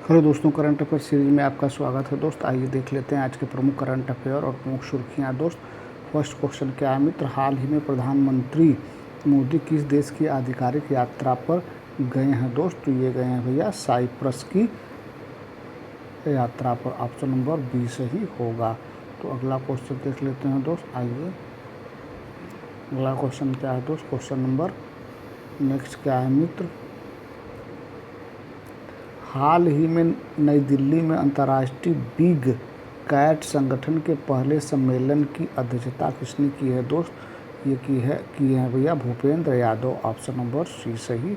Hello दोस्तों, current affair series में आपका स्वागत है। दोस्त आइए देख लेते हैं आज के प्रमुख करंट अफेयर और प्रमुख सुर्खियां। दोस्त फर्स्ट क्वेश्चन क्या है मित्र, हाल ही में प्रधानमंत्री मोदी किस देश की आधिकारिक यात्रा पर गए हैं? दोस्त तो ये गए हैं भैया साइप्रस की यात्रा पर। ऑप्शन नंबर बी सही होगा। तो अगला क्वेश्चन देख लेते हैं दोस्त। आइए अगला क्वेश्चन क्या है दोस्त, क्वेश्चन नंबर नेक्स्ट क्या है मित्र, हाल ही में नई दिल्ली में अंतर्राष्ट्रीय बिग कैट संगठन के पहले सम्मेलन की अध्यक्षता किसने की है? दोस्त ये की है भैया Bhupendra Yadav. Option number C सही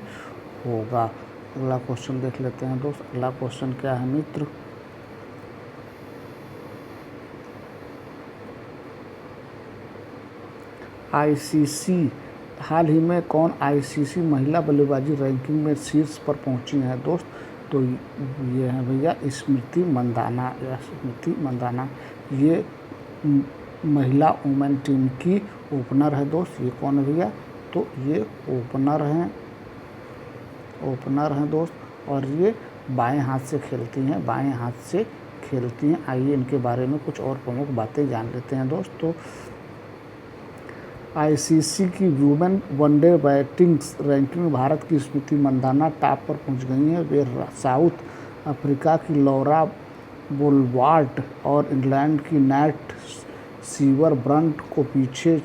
होगा। अगला क्वेश्चन देख लेते हैं दोस्त। अगला क्वेश्चन क्या है मित्र, आईसीसी हाल ही में कौन आईसीसी महिला बल्लेबाजी रैंकिंग में शीर्ष पर पहुंची है? दोस्त तो ये है भैया स्मृति मंदाना। ये महिला वुमेन टीम की ओपनर है। दोस्त ये कौन है भैया? तो ये ओपनर हैं दोस्त, और ये बाएं हाथ से खेलती हैं। आइए इनके बारे में कुछ और प्रमुख बातें जान लेते हैं दोस्त। तो आईसीसी की वुमेन वनडे बैटिंग रैंकिंग में भारत की स्मृति मंदाना टॉप पर पहुंच गई हैं। वे साउथ अफ्रीका की लौरा बोलवार्ट और इंग्लैंड की नैट सीवर ब्रंट को पीछे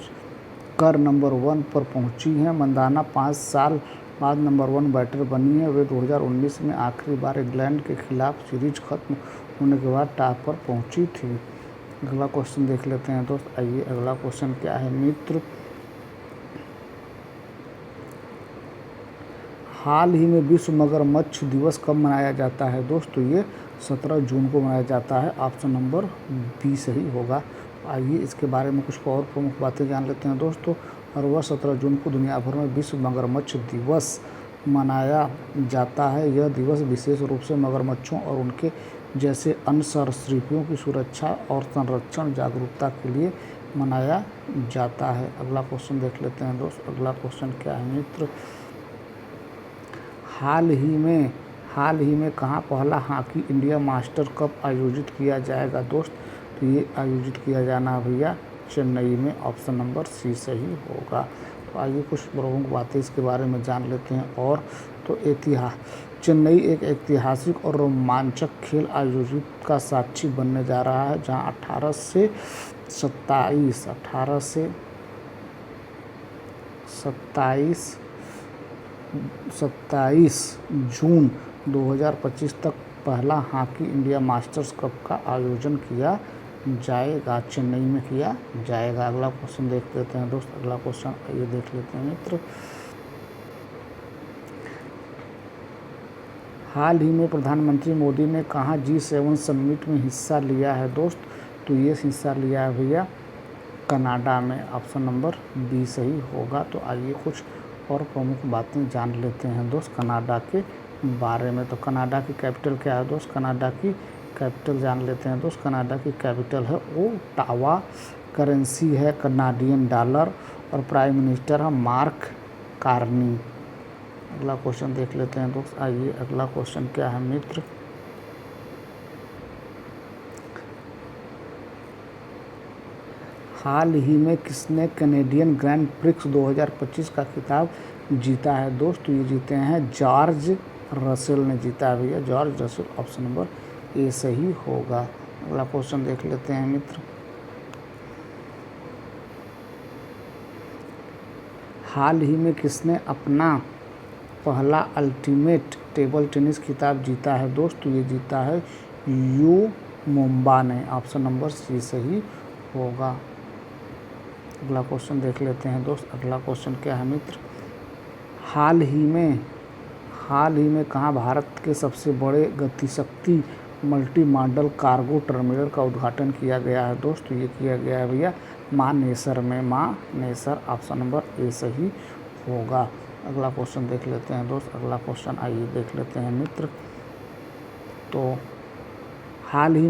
कर नंबर 1 पर पहुंची हैं। मंदाना 5 साल बाद नंबर 1 बैटर बनी है। वे 2019 में आखिरी बार इंग्लैंड के खिलाफ सीरीज खत्म होने के बाद टॉप पर पहुंची थी। अगला क्वेश्चन देख लेते हैं दोस्त। आइए अगला क्वेश्चन क्या है मित्र, हाल ही में विश्व मगरमच्छ दिवस कब मनाया जाता है? दोस्त तो ये 17 जून को मनाया जाता है। ऑप्शन नंबर बी सही होगा। आइए इसके बारे में कुछ और प्रमुख बातें जान लेते हैं दोस्तों। हर वर्ष 17 जून को दुनिया भर में विश्व मगरमच्छ दिवस मनाया जाता है। यह दिवस विशेष रूप से मगरमच्छों और उनके जैसे अन्य सरीसृपों की सुरक्षा और संरक्षण जागरूकता के लिए मनाया जाता है। अगला क्वेश्चन देख लेते हैं दोस्त। अगला क्वेश्चन क्या है मित्र, हाल ही में कहाँ पहला हॉकी इंडिया मास्टर कप आयोजित किया जाएगा? दोस्त तो ये आयोजित किया जाना भैया चेन्नई में। ऑप्शन नंबर सी सही होगा। तो आइए कुछ प्रमुख बातें इसके बारे में जान लेते हैं। और तो चेन्नई एक ऐतिहासिक और रोमांचक खेल आयोजित का साक्षी बनने जा रहा है, जहां 18 से 27 जून 2025 तक पहला हॉकी इंडिया मास्टर्स कप का आयोजन किया जाएगा, चेन्नई में किया जाएगा। अगला क्वेश्चन देख लेते हैं दोस्त। अगला क्वेश्चन ये देख लेते हैं मित्र, हाल ही में प्रधानमंत्री मोदी ने कहाँ G7 समिट में हिस्सा लिया है? दोस्त तो ये हिस्सा लिया है भैया कनाडा में। ऑप्शन नंबर बी सही होगा। तो आइए कुछ और प्रमुख बातें जान लेते हैं दोस्त कनाडा के बारे में। तो कनाडा की कैपिटल क्या है? दोस्त कनाडा की कैपिटल जान लेते हैं दोस्त। कनाडा की कैपिटल है ओटावा, करेंसी है कनाडियन डॉलर, और प्राइम मिनिस्टर है मार्क कार्नी। अगला क्वेश्चन देख लेते हैं दोस्त। आइए अगला क्वेश्चन क्या है मित्र, हाल ही में किसने कैनेडियन ग्रैंड प्रिक्स 2025 का खिताब जीता है? दोस्त ये जीते हैं जॉर्ज रसेल ने जीता है भैया, George Russell. Option number A सही होगा। अगला क्वेश्चन देख लेते हैं मित्र, हाल ही में किसने अपना पहला अल्टीमेट टेबल टेनिस खिताब जीता है? दोस्त ये जीता है यू मुम्बा ने। ऑप्शन नंबर सी सही होगा। अगला क्वेश्चन देख लेते हैं दोस्त। अगला क्वेश्चन क्या है मित्र, हाल ही में कहाँ भारत के सबसे बड़े Gati Shakti multi modal cargo terminal का उद्घाटन किया गया है? दोस्त ये किया गया है भैया मानेसर में, मानेसर। ऑप्शन नंबर ए सही होगा। अगला क्वेश्चन देख लेते हैं दोस्त। अगला क्वेश्चन आइए देख लेते हैं मित्र, तो हाल ही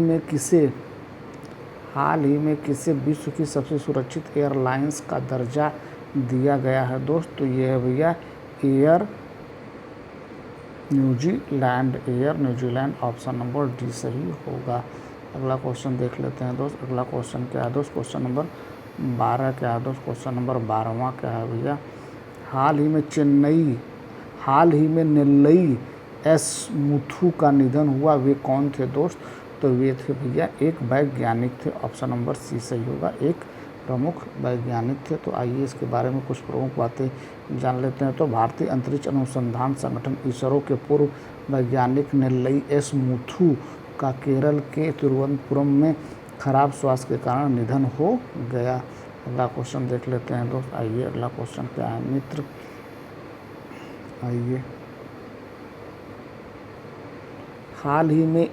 में किसे विश्व की सबसे सुरक्षित एयरलाइंस का दर्जा दिया गया है? दोस्त तो ये है भैया air New Zealand air, New Zealand option number D सही होगा। अगला क्वेश्चन देख लेते हैं दोस्त। अगला क्वेश्चन क्या है दोस्त? क्वेश्चन नंबर 12 क्या है दोस्त? क्वेश्चन नंबर 12वां क्या है भैया? हाल ही में नेल्लई एस मुथु का निधन हुआ, वे कौन थे दोस्त? तो वे थे भैया एक वैज्ञानिक थे। ऑप्शन नंबर सी सही होगा, एक प्रमुख वैज्ञानिक थे। तो आइए इसके बारे में कुछ प्रमुख बातें जान लेते हैं। तो भारतीय अंतरिक्ष अनुसंधान संगठन इसरो के पूर्व वैज्ञानिक नेल्लई एस मुथु का केरल के तिरुवनंतपुरम में खराब स्वास्थ्य के कारण निधन हो गया। अगला क्वेश्चन देख लेते हैं दोस्त। आइए अगला क्वेश्चन क्या है मित्र? आइए, हाल ही में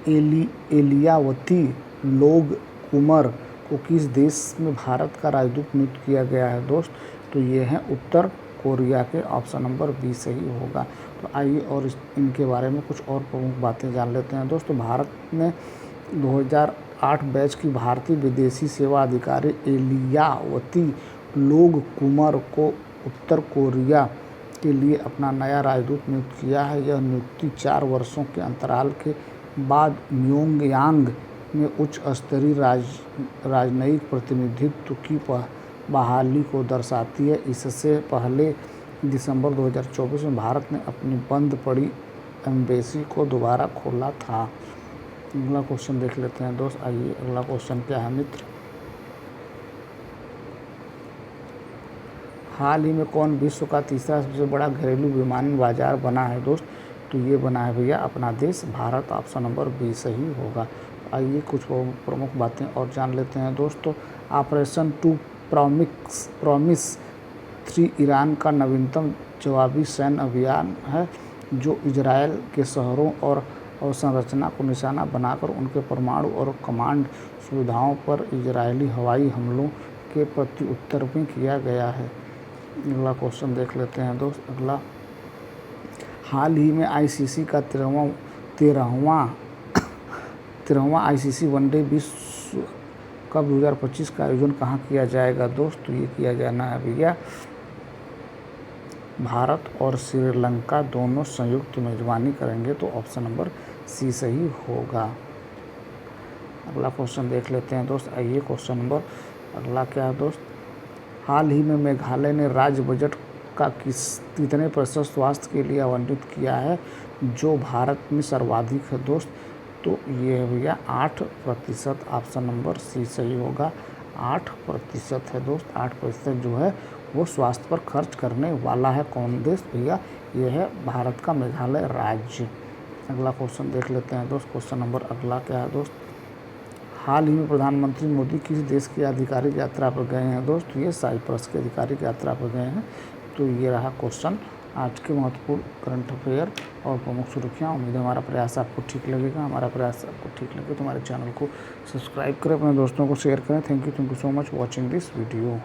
एलियावती लोग कुमार को किस देश में भारत का राजदूत नियुक्त किया गया है दोस्त? तो ये हैं उत्तर कोरिया के। ऑप्शन नंबर बी सही होगा। तो आइए और इनके बारे में कुछ और प्रमुख बातें जान लेते हैं दोस्तों। भारत ने 2008 बैच की भारतीय विदेशी सेवा अधिकारी एलियावती लोग कुमार को उत्तर कोरिया के लिए अपना नया राजदूत नियुक्त किया है। यह नियुक्ति 4 वर्षों के अंतराल के बाद प्योंगयांग में उच्च स्तरीय राजनयिक प्रतिनिधित्व की बहाली को दर्शाती है। इससे पहले दिसंबर 2024 में भारत ने अपनी बंद पड़ी एम्बेसी को दोबारा खोला था। अगला क्वेश्चन देख लेते हैं दोस्त। आइए अगला क्वेश्चन क्या है मित्र? हाल ही में कौन विश्व का तीसरा सबसे बड़ा घरेलू विमान बाजार बना है दोस्त? तो ये बना है भैया अपना देश भारत। ऑप्शन नंबर बी सही होगा। आइए कुछ प्रमुख बातें और जान लेते हैं दोस्तों। ऑपरेशन टू प्रॉमिस 3 ईरान का नवीनतम जवाबी सैन्य अभियान है, जो इजरायल के शहरों और अवसंरचना को निशाना बनाकर उनके परमाणु और कमांड सुविधाओं पर इजरायली हवाई हमलों के प्रत्युत्तर में किया गया है। अगला क्वेश्चन देख लेते हैं दोस्त। अगला, हाल ही में आईसीसी का 13वां आईसीसी वनडे विश्व कप 2025 का आयोजन कहाँ किया जाएगा दोस्त? तो ये किया जाना है भैया भारत और श्रीलंका दोनों संयुक्त मेजबानी करेंगे। तो ऑप्शन नंबर सी सही होगा। अगला क्वेश्चन देख लेते हैं दोस्त। आइए क्वेश्चन नंबर अगला क्या है दोस्त? हाल ही में मेघालय ने राज्य बजट का कितने प्रतिशत स्वास्थ्य के लिए आवंटित किया है, जो भारत में सर्वाधिक है दोस्त? तो ये है भैया 8%। ऑप्शन नंबर सी सही होगा, 8% है दोस्त। 8% जो है वो स्वास्थ्य पर खर्च करने वाला है। कौन देश भैया? ये है भारत का मेघालय राज्य। अगला क्वेश्चन देख लेते हैं दोस्त। क्वेश्चन नंबर अगला क्या है दोस्त? हाल ही में प्रधानमंत्री मोदी किस देश की आधिकारिक यात्रा पर गए हैं दोस्त? तो ये साइप्रस की आधिकारिक यात्रा पर गए हैं। तो ये रहा क्वेश्चन आज के महत्वपूर्ण करंट अफेयर और प्रमुख सुर्खियाँ। उम्मीद है हमारा प्रयास आपको ठीक लगेगा। हमारा प्रयास आपको ठीक लगे तो हमारे चैनल को सब्सक्राइब करें, अपने दोस्तों को शेयर करें। Thank you so much watching this video.